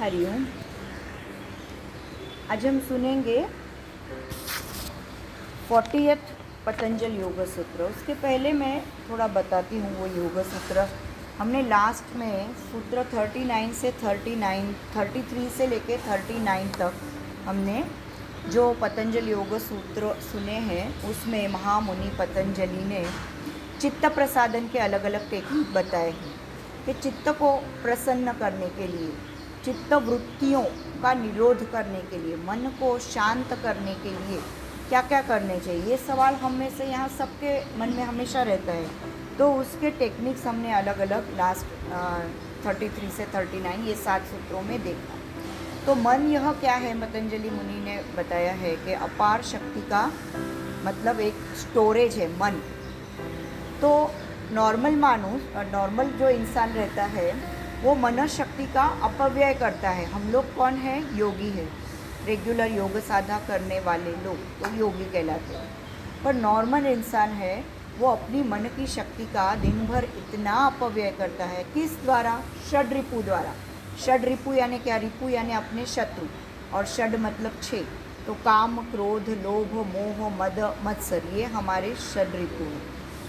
हरिओम। आज हम सुनेंगे 40th पतंजल योग सूत्र। उसके पहले मैं थोड़ा बताती हूँ वो योग सूत्र। हमने लास्ट में सूत्र 39 से 33 से लेके 39 तक हमने जो पतंजल योग सूत्र सुने हैं, उसमें महामुनि पतंजलि ने चित्त प्रसादन के अलग अलग टेक्निक बताए हैं कि चित्त को प्रसन्न करने के लिए, चित्त वृत्तियों का निरोध करने के लिए, मन को शांत करने के लिए क्या क्या करने चाहिए। ये सवाल हम में से यहाँ सबके मन में हमेशा रहता है। तो उसके टेक्निक्स हमने अलग अलग लास्ट 33 से 39 ये 7 सूत्रों में देखा। तो मन यह क्या है, पतंजलि मुनि ने बताया है कि अपार शक्ति का मतलब एक स्टोरेज है मन। तो नॉर्मल जो इंसान रहता है वो मन शक्ति का अपव्यय करता है। हम लोग कौन है? योगी है। रेगुलर योग साधना करने वाले लोग तो योगी कहलाते हैं। पर नॉर्मल इंसान है वो अपनी मन की शक्ति का दिन भर इतना अपव्यय करता है। किस द्वारा? षड रिपु द्वारा। षड रिपु यानी क्या? रिपु यानी अपने शत्रु, और षड मतलब 6। तो काम, क्रोध, लोभ, मोह, मद, मत्सर, ये हमारे षड रिपु हैं।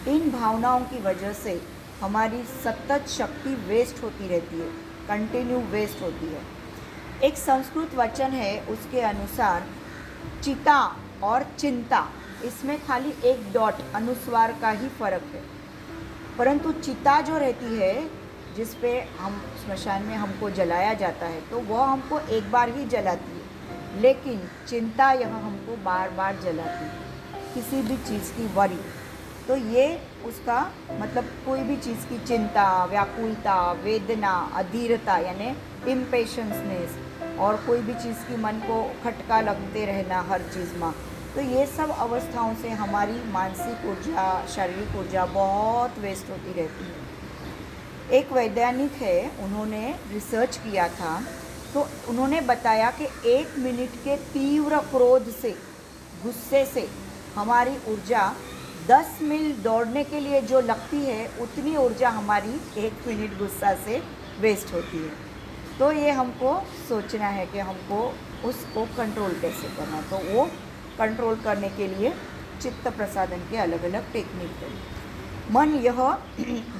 इन भावनाओं की वजह से हमारी सतत शक्ति वेस्ट होती रहती है, कंटिन्यू वेस्ट होती है। एक संस्कृत वचन है, उसके अनुसार चिता और चिंता, इसमें खाली एक डॉट अनुस्वार का ही फर्क है। परंतु चिता जो रहती है, जिस पे हम स्मशान में हमको जलाया जाता है, तो वह हमको एक बार ही जलाती है। लेकिन चिंता यह हमको बार बार जलाती है, किसी भी चीज़ की वरी। तो ये उसका मतलब कोई भी चीज़ की चिंता, व्याकुलता, वेदना, अधीरता यानी इम्पेशंसनेस, और कोई भी चीज़ की मन को खटका लगते रहना हर चीज़ में। तो ये सब अवस्थाओं से हमारी मानसिक ऊर्जा, शारीरिक ऊर्जा बहुत वेस्ट होती रहती है। एक वैज्ञानिक है, उन्होंने रिसर्च किया था, तो उन्होंने बताया कि 1 मिनट के तीव्र क्रोध से, गुस्से से हमारी ऊर्जा 10 मील दौड़ने के लिए जो लगती है, उतनी ऊर्जा हमारी 1 मिनट गुस्सा से वेस्ट होती है। तो ये हमको सोचना है कि हमको उसको कंट्रोल कैसे करना। तो वो कंट्रोल करने के लिए चित्त प्रसादन के अलग अलग टेक्निक है। मन यह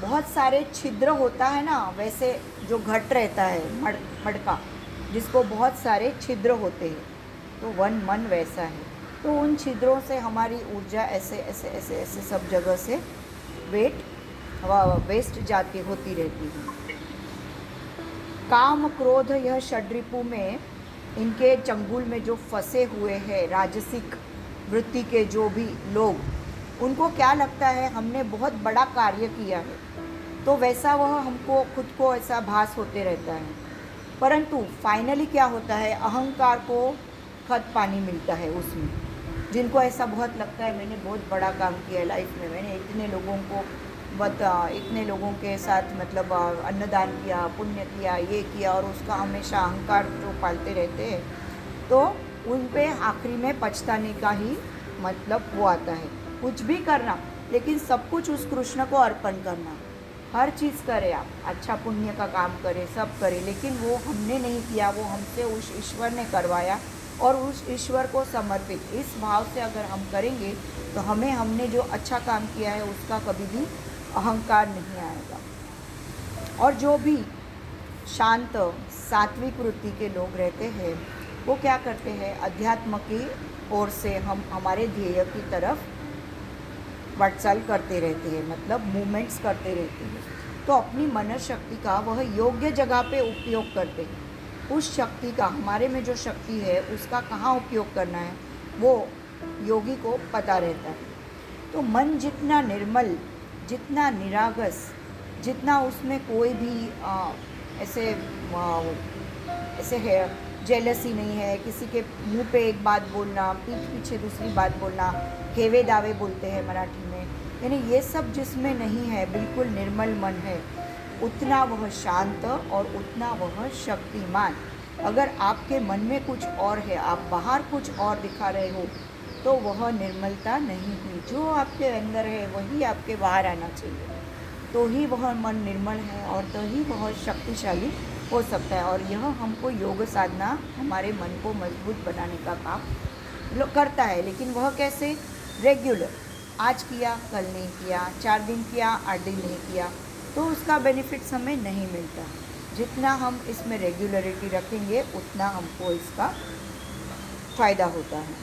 बहुत सारे छिद्र होता है ना, वैसे जो घट रहता है मटका, जिसको बहुत सारे छिद्र होते हैं, तो मन वैसा है। तो उन छिद्रों से हमारी ऊर्जा ऐसे ऐसे ऐसे ऐसे सब जगह से वेस्ट जाती होती रहती है। काम, क्रोध, यह षड्रिपु में, इनके चंगुल में जो फंसे हुए हैं राजसिक वृत्ति के जो भी लोग, उनको क्या लगता है हमने बहुत बड़ा कार्य किया है, तो वैसा वह हमको खुद को ऐसा भास होते रहता है। परंतु फाइनली क्या होता है, अहंकार को खत पानी मिलता है उसमें। जिनको ऐसा बहुत लगता है मैंने बहुत बड़ा काम किया है लाइफ में, मैंने इतने लोगों के साथ मतलब अन्नदान किया, पुण्य किया, ये किया, और उसका हमेशा अहंकार जो पालते रहते हैं, तो उन पे आखिरी में पछताने का ही मतलब वो आता है। कुछ भी करना, लेकिन सब कुछ उस कृष्ण को अर्पण करना। हर चीज़ करें आप, अच्छा पुण्य का काम करें, सब करें, लेकिन वो हमने नहीं किया, वो हमसे उस ईश्वर ने करवाया, और उस ईश्वर को समर्पित इस भाव से अगर हम करेंगे, तो हमने जो अच्छा काम किया है उसका कभी भी अहंकार नहीं आएगा। और जो भी शांत सात्विक वृत्ति के लोग रहते हैं, वो क्या करते हैं, अध्यात्म की ओर से हमारे ध्येय की तरफ वाटचाल करते रहते हैं, मतलब मूवमेंट्स करते रहते हैं। तो अपनी मन शक्ति का वह योग्य जगह पे उपयोग करते हैं। उस शक्ति का, हमारे में जो शक्ति है, उसका कहाँ उपयोग करना है, वो योगी को पता रहता है। तो मन जितना निर्मल, जितना निरागस, जितना उसमें कोई भी ऐसे है जेलसी नहीं है, किसी के मुंह पे एक बात बोलना, पीठ पीछे दूसरी बात बोलना, हेवे दावे बोलते हैं मराठी में, यानी ये सब जिसमें नहीं है, बिल्कुल निर्मल मन है, उतना वह शांत और उतना वह शक्तिमान। अगर आपके मन में कुछ और है, आप बाहर कुछ और दिखा रहे हो, तो वह निर्मलता नहीं हुई। जो आपके अंदर है वही आपके बाहर आना चाहिए, तो ही वह मन निर्मल है, और तो ही वह शक्तिशाली हो सकता है। और यह हमको योग साधना हमारे मन को मजबूत बनाने का काम करता है। लेकिन वह कैसे? रेगुलर, आज किया कल नहीं किया, 4 दिन किया 8 दिन नहीं किया, तो उसका बेनिफिट्स हमें नहीं मिलता। जितना हम इसमें रेगुलरिटी रखेंगे उतना हमको इसका फ़ायदा होता है।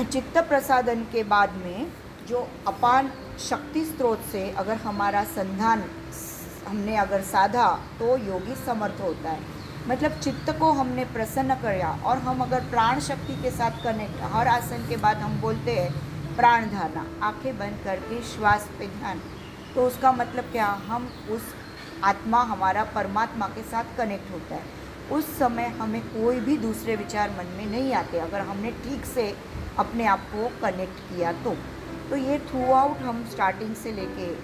चित्त प्रसादन के बाद में जो अपान शक्ति स्रोत से अगर हमारा संधान हमने अगर साधा तो योगी समर्थ होता है। मतलब चित्त को हमने प्रसन्न किया और हम अगर प्राण शक्ति के साथ कनेक्ट, हर आसन के बाद हम बोलते हैं प्राण धारणा, आंखें बंद करके श्वास पे ध्यान, तो उसका मतलब क्या? हम उस आत्मा हमारा परमात्मा के साथ कनेक्ट होता है। उस समय हमें कोई भी दूसरे विचार मन में नहीं आते अगर हमने ठीक से अपने आप को कनेक्ट किया तो ये थ्रू आउट हम स्टार्टिंग से लेके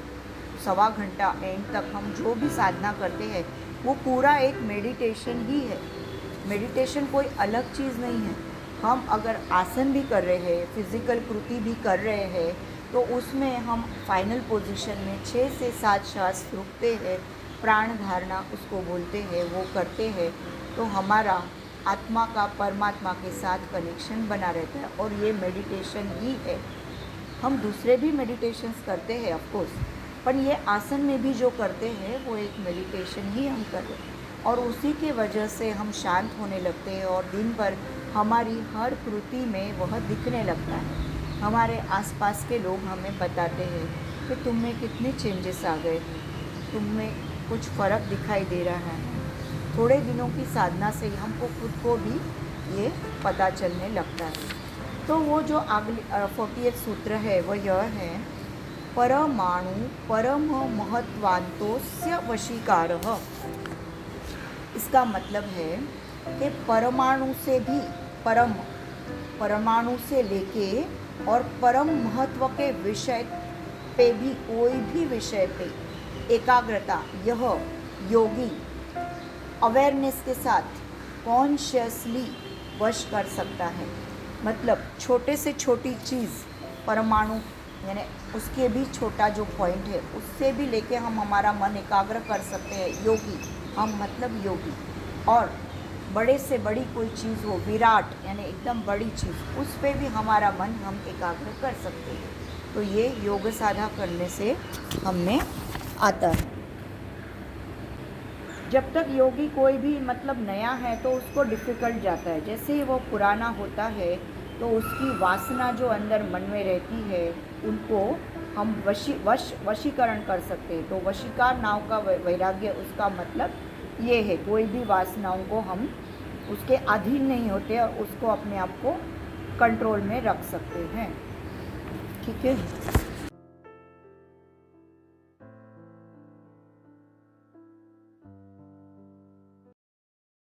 1.25 घंटा एंड तक हम जो भी साधना करते हैं वो पूरा एक मेडिटेशन ही है। मेडिटेशन कोई अलग चीज़ नहीं है। हम अगर आसन भी कर रहे हैं, फिज़िकल कृति भी कर रहे हैं, तो उसमें हम फाइनल पोजीशन में 6 से 7 श्वास रुकते हैं, प्राण धारणा उसको बोलते हैं, वो करते हैं, तो हमारा आत्मा का परमात्मा के साथ कनेक्शन बना रहता है। और ये मेडिटेशन ही है। हम दूसरे भी मेडिटेशंस करते हैं ऑफ कोर्स, पर ये आसन में भी जो करते हैं वो एक मेडिटेशन ही हम कर रहे हैं। और उसी के वजह से हम शांत होने लगते हैं और दिन भर हमारी हर कृति में वह दिखने लगता है। हमारे आसपास के लोग हमें बताते हैं कि तुम में कितने चेंजेस आ गए हैं, तुम में कुछ फ़र्क दिखाई दे रहा है। थोड़े दिनों की साधना से ही हमको खुद को भी ये पता चलने लगता है। तो वो जो अगली 40th सूत्र है वो यह है, परमाणु परम महत्वांतोस्य वशीकारः। इसका मतलब है कि परमाणु से भी परमाणु से लेके और परम महत्व के विषय पे भी, कोई भी विषय पे एकाग्रता यह योगी अवेयरनेस के साथ कॉन्शियसली वश कर सकता है। मतलब छोटे से छोटी चीज़, परमाणु यानी उसके भी छोटा जो पॉइंट है उससे भी लेके हम हमारा मन एकाग्र कर सकते हैं। योगी हम मतलब योगी। और बड़े से बड़ी कोई चीज़ हो, विराट यानी एकदम बड़ी चीज़, उस पे भी हमारा मन हम एकाग्र कर सकते हैं। तो ये योग साधना करने से हमें आता है। जब तक योगी कोई भी मतलब नया है तो उसको डिफ़िकल्ट जाता है। जैसे ही वो पुराना होता है तो उसकी वासना जो अंदर मन में रहती है उनको हम वशीकरण कर सकते हैं। तो वशीकार नाव का वैराग्य, उसका मतलब ये है कोई भी वासनाओं को हम उसके अधीन नहीं होते और उसको अपने आप को कंट्रोल में रख सकते हैं। ठीक है।